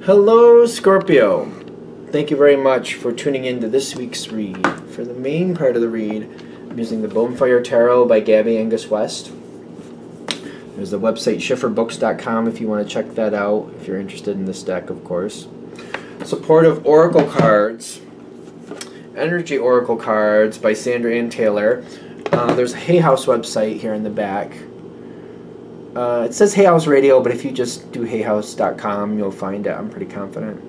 Hello, Scorpio. Thank you very much for tuning in to this week's read. For the main part of the read, I'm using the Bonefire Tarot by Gabby Angus West. There's the website schifferbooks.com if you want to check that out, if you're interested in this deck, of course. Supportive Oracle cards, Energy Oracle cards by Sandra Ann Taylor. There's a Hay House website here in the back. It says Hay House Radio, but if you just do hayhouse.com, you'll find it. I'm pretty confident.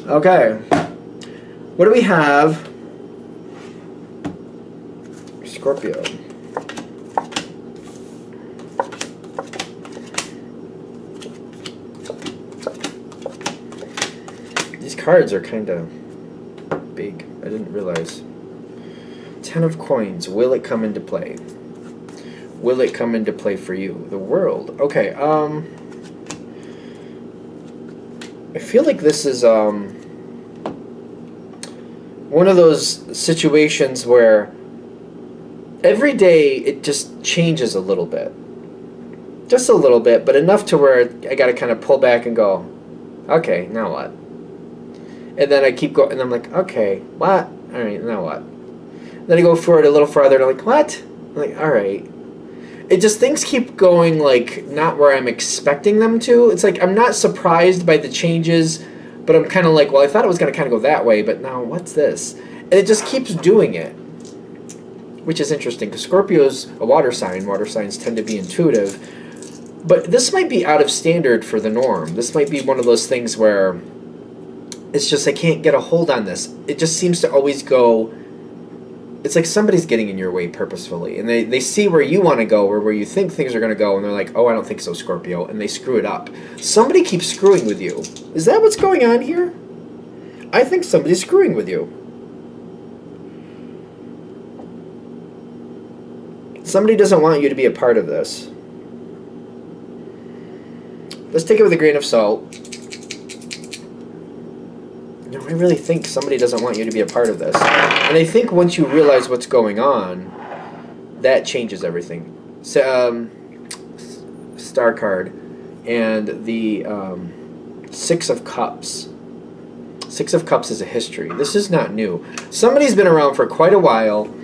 Okay. What do we have? Scorpio. These cards are kind of big. I didn't realize. 10 of Coins. Will it come into play? Will it come into play for you? The World. Okay, I feel like this is one of those situations where every day it just changes a little bit. Just a little bit, but enough to where I gotta kind of pull back and go, okay, now what? And then I keep going, and I'm like, okay, what? Alright, now what? Then I go forward a little farther, and I'm like, what? I'm like, alright. It just, things keep going, like, not where I'm expecting them to. It's like, I'm not surprised by the changes, but I'm kind of like, well, I thought it was going to kind of go that way, but now, what's this? And it just keeps doing it, which is interesting, because Scorpio's a water sign. Water signs tend to be intuitive. But this might be out of standard for the norm. This might be one of those things where it's just, I can't get a hold on this. It just seems to always go... It's like somebody's getting in your way purposefully, and they see where you want to go or where you think things are going to go, and they're like, oh, I don't think so, Scorpio, and they screw it up. Somebody keeps screwing with you. Is that what's going on here? I think somebody's screwing with you. Somebody doesn't want you to be a part of this. Let's take it with a grain of salt. No, I really think somebody doesn't want you to be a part of this. And I think once you realize what's going on, that changes everything. So, Star card and the 6 of Cups. 6 of Cups is a history. This is not new. Somebody's been around for quite a while.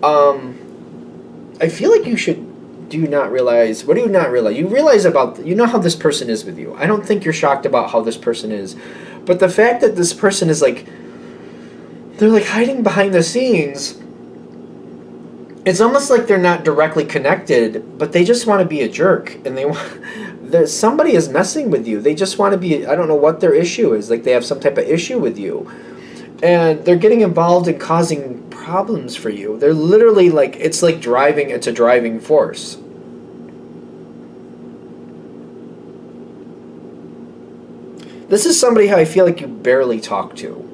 I feel like you should... Do you not realize... What do you not realize? You realize about... You know how this person is with you. I don't think you're shocked about how this person is. But the fact that this person is like... They're like hiding behind the scenes. It's almost like they're not directly connected, but they just want to be a jerk. And they want... Somebody is messing with you. They just want to be... I don't know what their issue is. Like they have some type of issue with you. And they're getting involved in causing problems for you. They're literally like, it's like driving, it's a driving force. This is somebody who I feel like you barely talk to.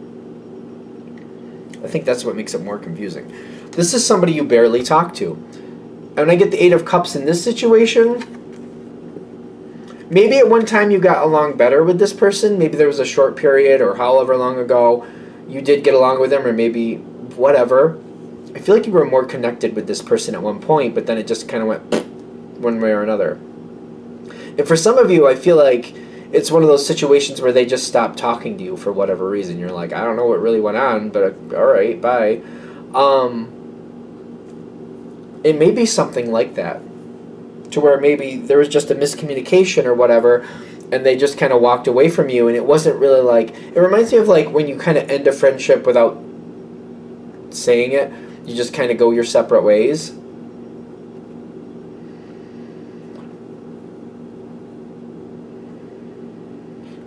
I think that's what makes it more confusing. This is somebody you barely talk to. And when I get the 8 of Cups in this situation, maybe at one time you got along better with this person. Maybe there was a short period or however long ago you did get along with them, or maybe whatever. I feel like you were more connected with this person at one point, but then it just kind of went one way or another. And for some of you, I feel like it's one of those situations where they just stopped talking to you for whatever reason. You're like, I don't know what really went on, but alright, bye. It may be something like that, to where maybe there was just a miscommunication or whatever, and they just kind of walked away from you, and it wasn't really like... It reminds me of like when you kind of end a friendship without saying it. You just kind of go your separate ways.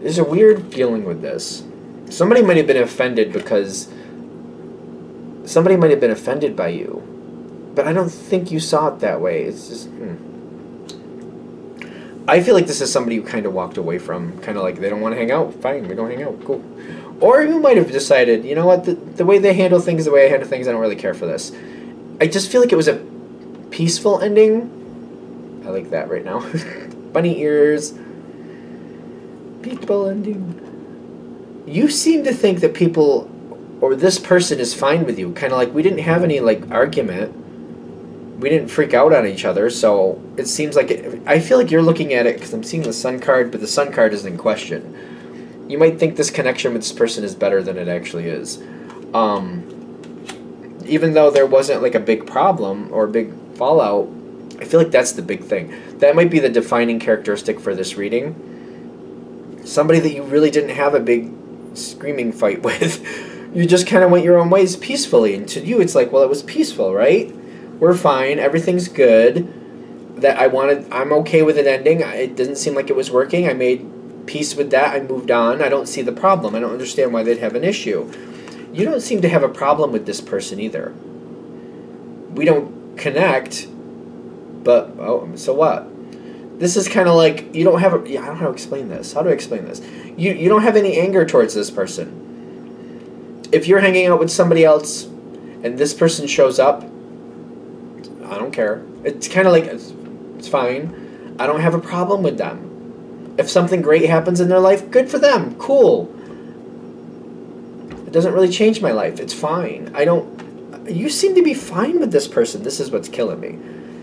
There's a weird feeling with this. Somebody might have been offended because... Somebody might have been offended by you. But I don't think you saw it that way. It's just... I feel like this is somebody who kind of walked away from. Kind of like, they don't want to hang out. Fine, we don't hang out. Cool. Or you might have decided, you know what, the way they handle things, the way I handle things, I don't really care for this. I just feel like it was a peaceful ending. I like that right now. Bunny ears. Peaceful ending. You seem to think that people, or this person is fine with you. Kind of like, we didn't have any, like, argument. we didn't freak out on each other, so it seems like I feel like you're looking at it because I'm seeing the Sun card, but the Sun card is in question. You might think this connection with this person is better than it actually is. Even though there wasn't like a big problem or a big fallout, I feel like that's the big thing. That might be the defining characteristic for this reading. Somebody that you really didn't have a big screaming fight with. You just kind of went your own ways peacefully. And to you, it's like, well, it was peaceful, right? We're fine. Everything's good. I'm okay with it ending. It didn't seem like it was working. I made peace with that. I moved on. I don't see the problem. I don't understand why they'd have an issue. You don't seem to have a problem with this person either. We don't connect, but, oh, so what? This is kind of like, you don't have a, yeah, I don't know how to explain this. How do I explain this? You don't have any anger towards this person. If you're hanging out with somebody else and this person shows up, I don't care. It's kind of like, it's fine. I don't have a problem with them. If something great happens in their life, good for them. Cool. It doesn't really change my life. It's fine. You seem to be fine with this person. This is what's killing me.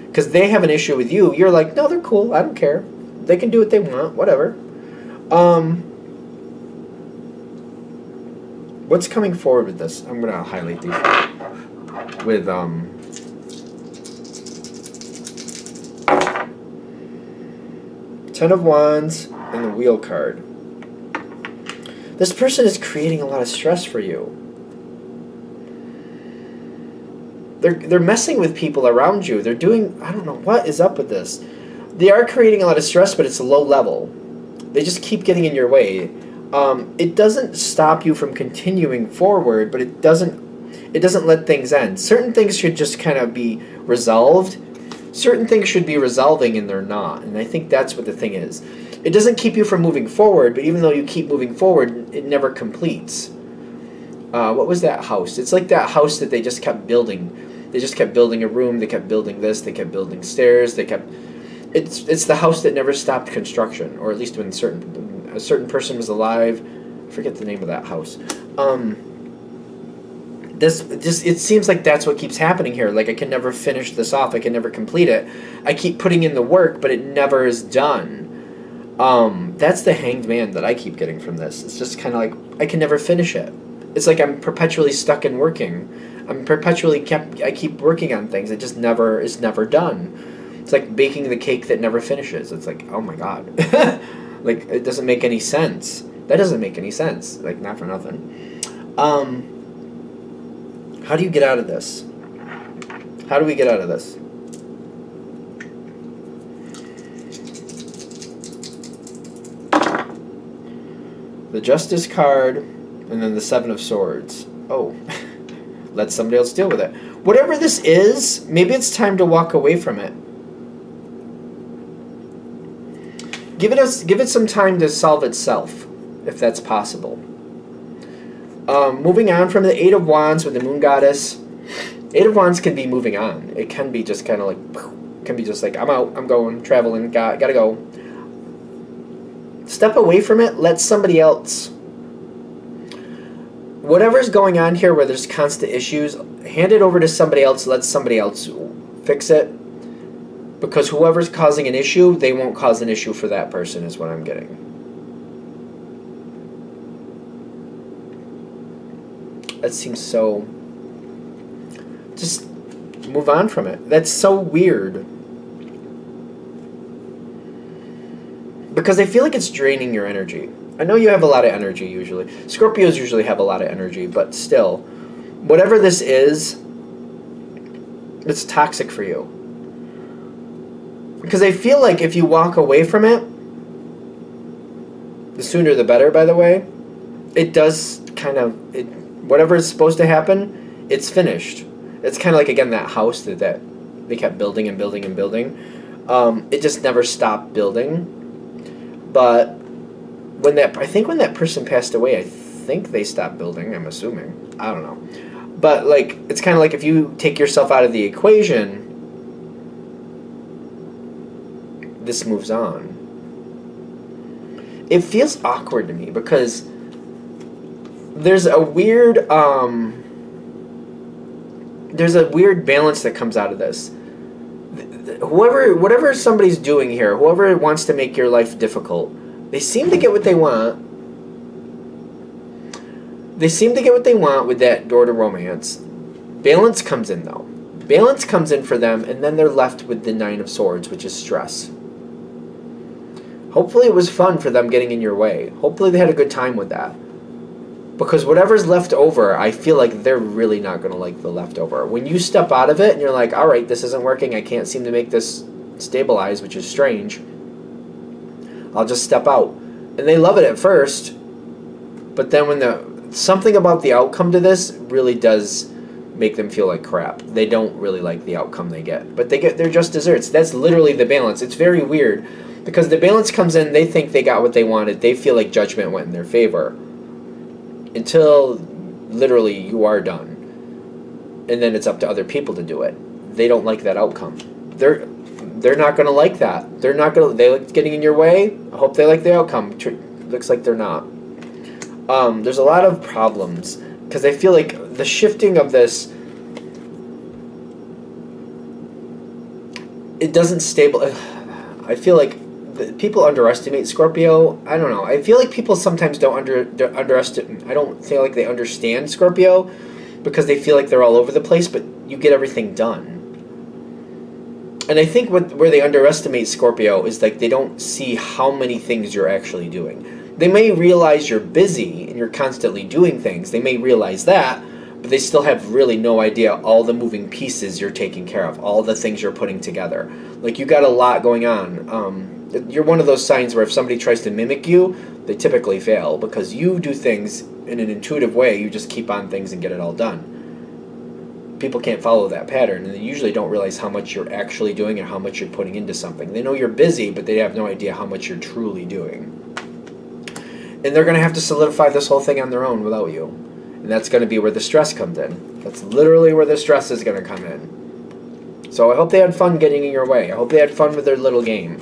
Because they have an issue with you. You're like, no, they're cool. I don't care. They can do what they want. Whatever. What's coming forward with this? I'm going to highlight these. With, Ten of Wands and the Wheel card. This person is creating a lot of stress for you. They're messing with people around you. They're doing, I don't know, what is up with this? They are creating a lot of stress, but it's low level. They just keep getting in your way. It doesn't stop you from continuing forward, but it doesn't let things end. Certain things should just kind of be resolved. Certain things should be resolving, and they're not. And I think that's what the thing is. It doesn't keep you from moving forward, but even though you keep moving forward, it never completes. What was that house? It's like that house that they just kept building. They just kept building a room. They kept building this. They kept building stairs. They kept. It's the house that never stopped construction, or at least when a certain person was alive. I forget the name of that house. It seems like that's what keeps happening here. Like I can never finish this off. I can never complete it. I keep putting in the work, but it never is done. That's the Hanged Man that I keep getting from this. It's just kind of like I can never finish it. It's like I'm perpetually stuck in working. I keep working on things. It just never is never done. It's like baking the cake that never finishes. It's like, oh my god. Like it doesn't make any sense. That doesn't make any sense. Like not for nothing. How do you get out of this? How do we get out of this? The Justice card, and then the Seven of Swords. Oh, let somebody else deal with it. Whatever this is, maybe it's time to walk away from it. Give it some time to solve itself, if that's possible. Moving on from the Eight of Wands with the Moon Goddess. Eight of Wands can be moving on. It can be just kind of like, can be just like, I'm out, I'm going, traveling, gotta go. Step away from it, let somebody else. Whatever's going on here where there's constant issues, hand it over to somebody else, let somebody else fix it. Because whoever's causing an issue, they won't cause an issue for that person is what I'm getting. That seems so... Just move on from it. That's so weird. Because I feel like it's draining your energy. I know you have a lot of energy usually. Scorpios usually have a lot of energy, but still. Whatever this is, it's toxic for you. Because I feel like if you walk away from it, the sooner the better, by the way, it does kind of... whatever is supposed to happen, it's finished. It's kind of like, again, that house that they kept building and building and building. It just never stopped building. But I think when that person passed away, I think they stopped building, I'm assuming. I don't know. But, like, it's kind of like if you take yourself out of the equation, this moves on. It feels awkward to me because there's a weird balance that comes out of this. whatever somebody's doing here, whoever wants to make your life difficult, they seem to get what they want. They seem to get what they want with that door to romance. Balance comes in, though. Balance comes in for them, and then they're left with the Nine of Swords, which is stress. Hopefully it was fun for them getting in your way. Hopefully they had a good time with that. Because whatever's left over, I feel like they're really not going to like the leftover. When you step out of it and you're like, all right, this isn't working. I can't seem to make this stabilize, which is strange. I'll just step out. And they love it at first. But then when something about the outcome to this really does make them feel like crap. They don't really like the outcome they get. But they're just desserts. That's literally the balance. It's very weird. Because the balance comes in, they think they got what they wanted. They feel like judgment went in their favor. Until literally you are done. And then it's up to other people to do it. They don't like that outcome. They're not going to like that. They're not going to, they like getting in your way. I hope they like the outcome. Looks like they're not. There's a lot of problems. Because I feel like the shifting of this, it doesn't stabilize. I feel like people underestimate Scorpio. I don't know. I feel like people sometimes don't underestimate. I don't feel like they understand Scorpio because they feel like they're all over the place, but you get everything done. And I think where they underestimate Scorpio is like they don't see how many things you're actually doing. They may realize you're busy and you're constantly doing things. They may realize that, but they still have really no idea all the moving pieces you're taking care of, all the things you're putting together. Like you got a lot going on. You're one of those signs where if somebody tries to mimic you, they typically fail because you do things in an intuitive way. You just keep on things and get it all done. People can't follow that pattern, and they usually don't realize how much you're actually doing and how much you're putting into something. They know you're busy, but they have no idea how much you're truly doing. And they're going to have to solidify this whole thing on their own without you. And that's going to be where the stress comes in. That's literally where the stress is going to come in. So I hope they had fun getting in your way. I hope they had fun with their little game.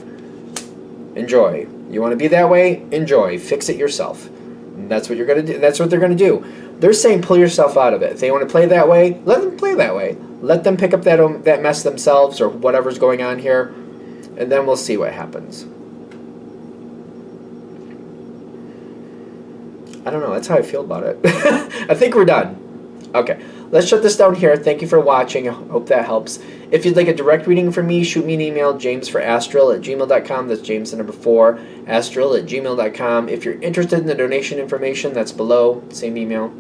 Enjoy. You want to be that way? Enjoy. Fix it yourself. And that's what you're going to do. That's what they're going to do. They're saying pull yourself out of it. If they want to play that way, let them play that way. Let them pick up that mess themselves or whatever's going on here, and then we'll see what happens. I don't know. That's how I feel about it. I think we're done. Okay. Let's shut this down here. Thank you for watching. I hope that helps. If you'd like a direct reading from me, shoot me an email, jamesforastral@gmail.com. That's James the number 4, astral@gmail.com. If you're interested in the donation information, that's below. Same email.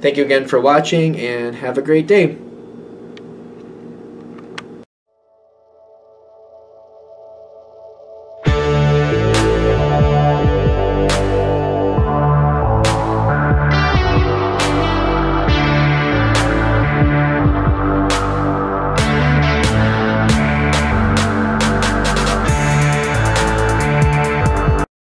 Thank you again for watching, and have a great day.